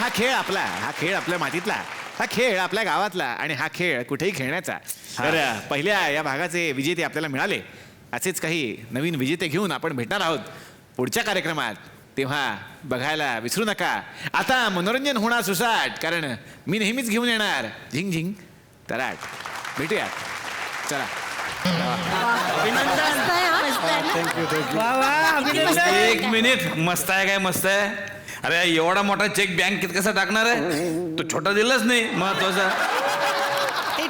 हा खेळ आपल्या मातीतला, हा खेळ आपल्या गावातला आणि हा खेळ कुठेही खेळण्याचा. तर पहिल्या या भागाचे विजेते आपल्याला मिळाले. असेच काही नवीन विजेते घेऊन आपण भेटणार आहोत पुढच्या कार्यक्रमात. तेव्हा बघायला विसरू नका. आता मनोरंजन होणार सुसाट, कारण मी नेहमीच घेऊन येणार झिंग झिंग तराट. भेटूया, चला. एक मिनिट, मस्त आहे काय मस्त आहे. अरे एवढा मोठा चेक बँकेत कसा टाकणार आहे? तो छोटा दिलाच नाही महत्वाचा.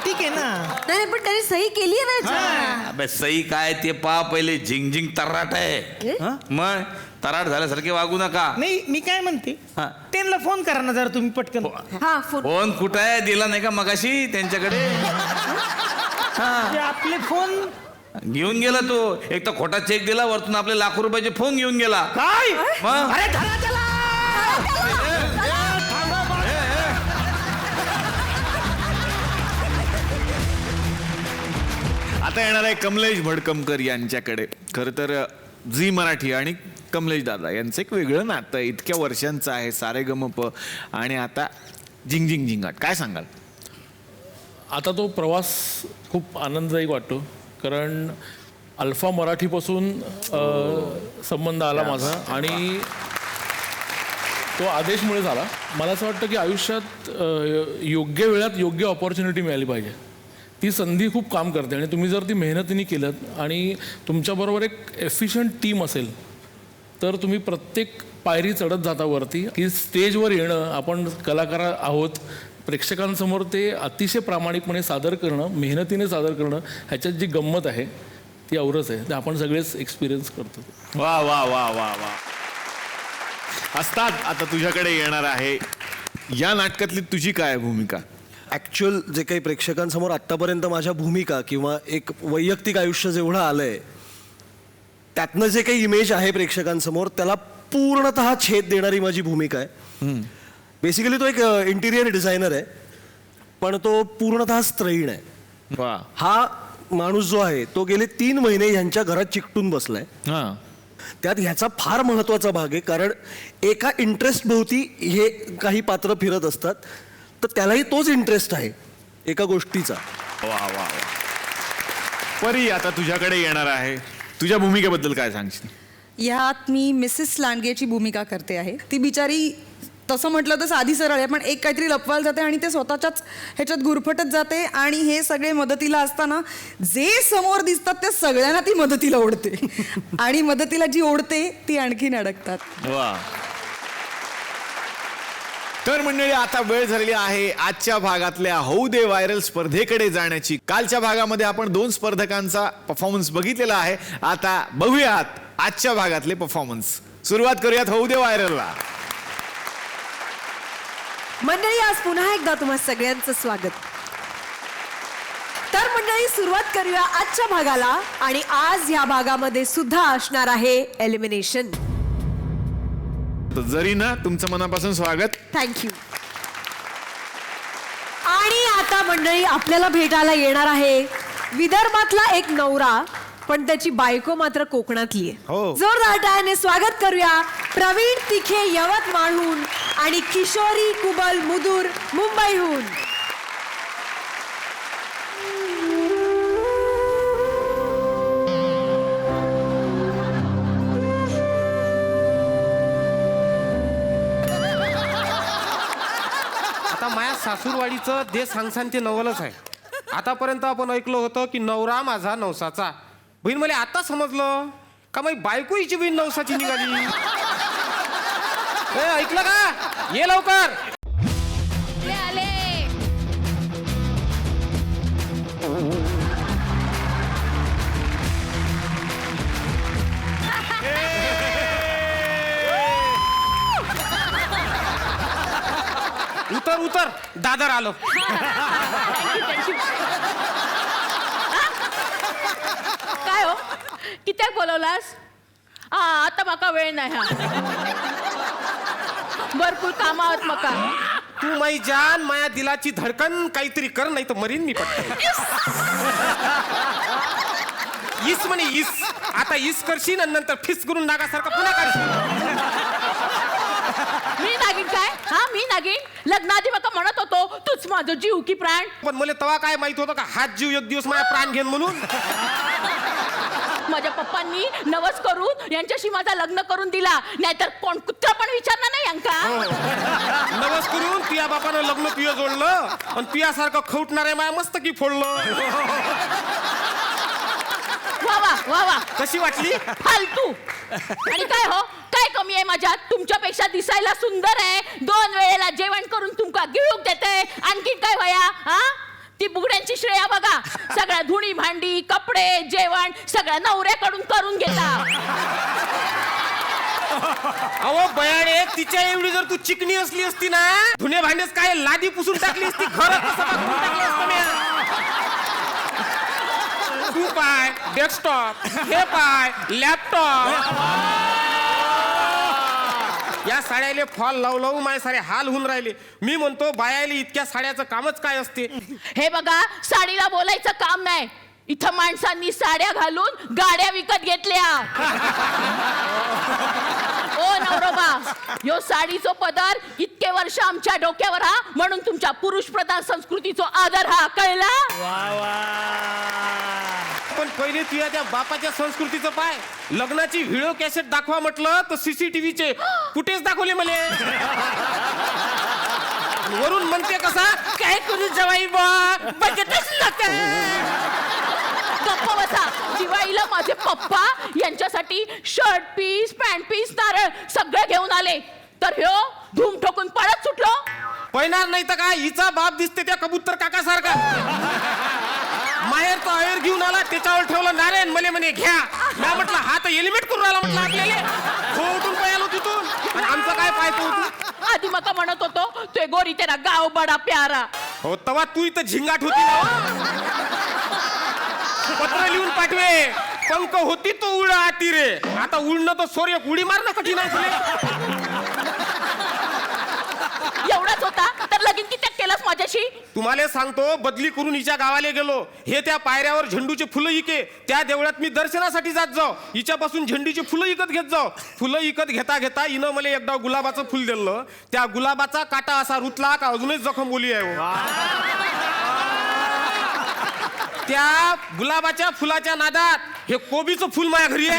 ठीक आहे ना. नाही पण त्यांनी सही केली आहे ना. अबे सही काय ते पहा पहिले. झिंग झिंग तर्राट आहे. मग तराट झाल्यासारखे वागू नका. नाही मी काय म्हणते, हा. त्यांना फोन करा ना जरा तुम्ही पटकन. हा फोन. फोन कुठं आहे? दिला नाही का मगाशी त्यांच्याकडे? ते आपले फोन घेऊन गेला तो. एक तर खोटा चेक दिला, वरतून आपले लाखो रुपयाचे फोन घेऊन गेला. काय? मग? अरे धरा त्याला. आता येणार आहे कमलेश भडकमकर यांच्याकडे. खरं तर झी मराठी आणि कमलेश दादा यांचं एक वेगळं नातं इतक्या वर्षांचं आहे. सारेगमप आणि आता झिंग झिंग झिंगाट. काय सांगाल? आता तो प्रवास खूप आनंददायक वाटतो, कारण अल्फा मराठीपासून संबंध आला माझा आणि तो आदेशमुळे झाला. मला असं वाटतं की आयुष्यात योग्य वेळात योग्य ऑपॉर्च्युनिटी मिळाली पाहिजे. ती संधी खूप काम करते आणि तुम्ही जर ती मेहनतीने केलं आणि तुमच्याबरोबर एक एफिशियंट टीम असेल तर तुम्ही प्रत्येक पायरी चढत जाता वरती. की स्टेजवर येणं, आपण कलाकार आहोत, प्रेक्षकांसमोर ते अतिशय प्रामाणिकपणे सादर करणं, मेहनतीने सादर करणं, ह्याच्यात जी गंमत आहे ती औरच आहे. ते आपण सगळेच एक्सपिरियन्स करतो. वा वा वा वा वा. असतात आता तुझ्याकडे येणार आहे. या नाटकातली तुझी काय भूमिका? ॲक्च्युअल जे काही प्रेक्षकांसमोर आत्तापर्यंत माझ्या भूमिका किंवा एक वैयक्तिक आयुष्य जेवढं आलं आहे त्यातनं जे काही इमेज आहे प्रेक्षकांसमोर त्याला पूर्णतः छेद देणारी माझी भूमिका आहे. बेसिकली तो एक इंटिरियर डिझायनर आहे, पण तो पूर्णतः स्त्रैण आहे. वा. हा माणूस जो आहे तो गेले 3 महिने ह्यांच्या घरात चिकटून बसलाय. हां. त्यात ह्याचा फार महत्त्वाचा भाग आहे, कारण एका इंटरेस्ट भोवती हे काही पात्र फिरत असतात, तर त्यालाही तोच इंटरेस्ट आहे एका गोष्टीचा. वा वा वा. परी आता तुझ्याकडे येणार आहे. तुझ्या भूमिकेबद्दल काय सांगशील? ह्यात मी मिसेस लांडगेची भूमिका करते आहे. ती बिचारी तसं म्हटलं तर साधी सरळ आहे, पण एक काहीतरी लपवायला जाते आणि ते स्वतःच्याच ह्याच्यात गुरफटत जाते आणि हे सगळे मदतीला असताना जे समोर दिसतात त्या सगळ्यांना ती मदतीला ओढते आणि मदतीला जी ओढते ती आणखीन अडकतात. वा. तर मंडळी आता वेळ झालेली आहे आजच्या भागातल्या होऊ दे व्हायरल स्पर्धेकडे जाण्याची. कालच्या भागामध्ये आपण 2 स्पर्धकांचा परफॉर्मन्स बघितलेला आहे. आता बघूयात आजच्या भागातले परफॉर्मन्स. सुरुवात करूयात होऊ दे व्हायरलला. मंडळी आज पुन्हा एकदा तुम्हा सगळ्यांचं स्वागत. तर मंडळी सुरुवात करूया आजच्या भागाला आणि आज ह्या भागामध्ये सुद्धा असणार आहे एलिमिनेशन. जरी ना तुमचं मनापासून स्वागत. थँक्यू. आणि आता मंडळी आपल्याला भेटायला येणार आहे विदर्भातला एक नवरा, पण त्याची बायको मात्र कोकणातली आहे. हो. जोरदार टाळ्याने स्वागत करूया प्रवीण तिखे यवतमाळहून आणि किशोरी कुबल मुदूर मुंबईहून. आता माया सासूरवाडीचं दे सांगसान ते नवलच आहे. आतापर्यंत आपण ऐकलं होतं की नवरा माझा नवसाचा. बहीण मला आता समजलं का माझी बायको हिची बहीण नवसाची निघाली. ऐकलं का? ये लवकर. उतर उतर, दादर आलो. काय हो, कित्याक बोलवलास? आता माका वेळ नाही. भरपूर काम आहोत मका. तू माई जान, माया दिलाची धडकन, काहीतरी कर नाही तर मरीन मी पटकन. इस म्हणे इस. आता इस करशील आणि नंतर फिस करून नागासारखा पुन्हा करशील. मी नागिन काय? हा मी नागिन. लग्नाआधी मका म्हणत होतो तूच माझं जीव की प्राण. पण मला तेव्हा काय माहित होतं का हात जीव एक दिवस माझ्या प्राण घेन म्हणून. माझ्या पप्पांनी नवस करून यांच्याशी माझा लग्न करून दिला, नाहीतर कोण कुत्रा पण विचारणार नाही यांका. नवस करून तुझ्या बापानं लग्न तुझं जोडलं आणि तुझ्यासारखं खवटणार आहे माझ्या मस्त की फोडलं. वा वा वा वा, कशी वाटली? फालतू. आणि काय हो, काय कमी आहे माझ्यात? तुमच्यापेक्षा दिसायला सुंदर आहे, 2 वेळेला जेवण करून तुमका गिळूक देते, आणखी काय वया? हा, ती बुगड्यांची श्रेया बघा, सगळ्या धुणी भांडी कपडे जेवण सगळ्या नवऱ्याकडून करून घेता. अहो बयाडे, तिच्या एवढी जर तू चिकनी असली असती ना, धुणे भांडेच काय लादी पुसून टाकली असती, घर कसं टाकून टाकलं असतं म्या. तू पाय डेस्कटॉप, हे पाय लॅपटॉप. या साड्याले फॉल लावू लावू माझे सारे हाल होऊन राहिले. मी म्हणतो बायाले इतक्या साड्याचं कामच काय असते. हे बघा, साडीला बोलायचं काम नाही, इथं माणसांनी साड्या घालून गाड्या विकत घेतल्या. ओ नवरोबा, यो साडीचो पदर इतके वर्ष आमच्या डोक्यावर हा, म्हणून तुमच्या पुरुष प्रधान संस्कृतीचो आदर हा, कळला? पण पहिले तुझ्या त्या बापाच्या संस्कृतीचं पाय. लग्नाची व्हिडिओ कॅसेट दाखवा म्हटलं तर CCTVचे फुटेज दाखवले मला. वरून म्हणते कसा काय करू जवाई बा, बजेटच नव्हतं. गप्प बसा. दिवाळीला माझे पप्पा यांच्यासाठी शर्ट पीस पॅन्ट पीस नारळ सगळं घेऊन आले, तर ह्यो धूम ठोकून पळत सुटलो. पैणार नाही तर काय, हिचा बाप दिसते त्या कबूतर काका सारखा. माहेरचा अयर घेऊन आला, त्याच्यावर ठेवलं नारायण, मले म्हणे घ्या. मी म्हटलं हा तर एलिमेंट करून आला म्हटलं आपल्याला. हो उठून पळालो तिथून. आणि आमचं काय पाहतो तू? आधी मका म्हणत होतो ते गोरी तेरा गाव बडा प्यारा. हो तवा तू इथं झिंगाट होती ना. पत्र लिहून पाठवे, पंख होती तो उडा आती रे. आता उडणं तर सूर्य उडी मारणं कठीण आहे तुला. एवढाच होता तर लगीन किती केलंस माझ्याशी? तुम्हाला सांगतो, बदली करून हिच्या गावाला गेलो. हे त्या पायऱ्यावर झेंडूचे फुलं इके, त्या देवळात मी दर्शनासाठी जात जाऊ. हिच्यापासून झेंडूची फुलं इकत घेत जाऊ. फुलं इकत घेता घेता हिनं मला एकदा गुलाबाचं फुल दिलं. त्या गुलाबाचा काटा असा रुतला का अजूनच जखम बोली आहे. त्या गुलाबाच्या फुलाच्या नादात हे कोबीचं फुल माझ्या घरी आहे.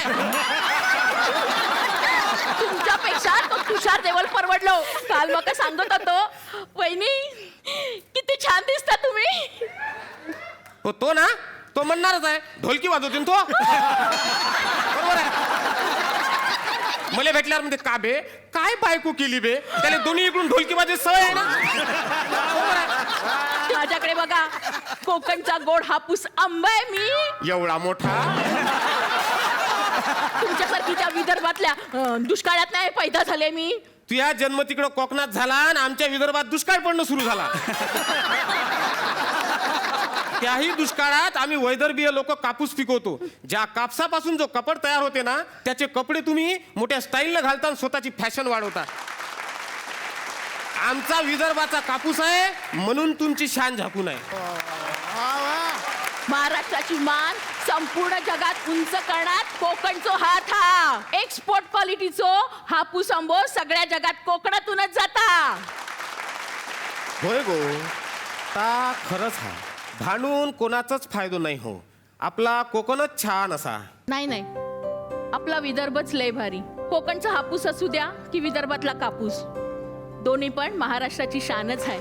तुमच्यापेक्षा तो तुषार देवल परवडलो. काल मका सांगत होतो, वहिनी किती छान दिसता तुम्ही. हो तो ना, तो म्हणणारच आहे, ढोलकी वाजवते ना तो. बरोबर आहे. मला भेटल्यावर म्हणते का बे, काय बायको केली बे, त्याला दोन्ही इकडून ढोलकी वाजवायची सवय आहे ना. बरोबर आहे. माझ्याकडे बघा, कोकणचा गोड हापूस आंबा आहे मी. एवढा मोठा. तुमच्यासारखी त्या विदर्भातल्या दुष्काळात नाही पैदा झाले मी. तुझ्या जन्म तिकडं कोकणात झाला आणि आमच्या विदर्भात दुष्काळ पडणं सुरू झाला. त्याही दुष्काळात आम्ही वैदर्भीय लोक कापूस पिकवतो. ज्या कापसापासून जो कपड तयार होते ना, त्याचे कपडे तुम्ही मोठ्या स्टाईलनं घालता आणि स्वतःची फॅशन वाढवता. आमचा विदर्भाचा कापूस आहे म्हणून तुमची शान झाकून आहे. महाराष्ट्राची मान संपूर्ण जगात उंच करण्यात कोकणचो हात हा. एक्सपोर्ट क्वालिटीचो हापूस आंबो सगळ्या जगात कोकणातूनच जाता. होय गो, ता खरंच हा. भांडून कोणाचाच फायदो नाही हो. आपला कोकणच छान असा. नाही नाही, आपला विदर्भच लय भारी. कोकणचा हापूस असू द्या की विदर्भातला कापूस, दोन्ही पण महाराष्ट्राची शानच आहे.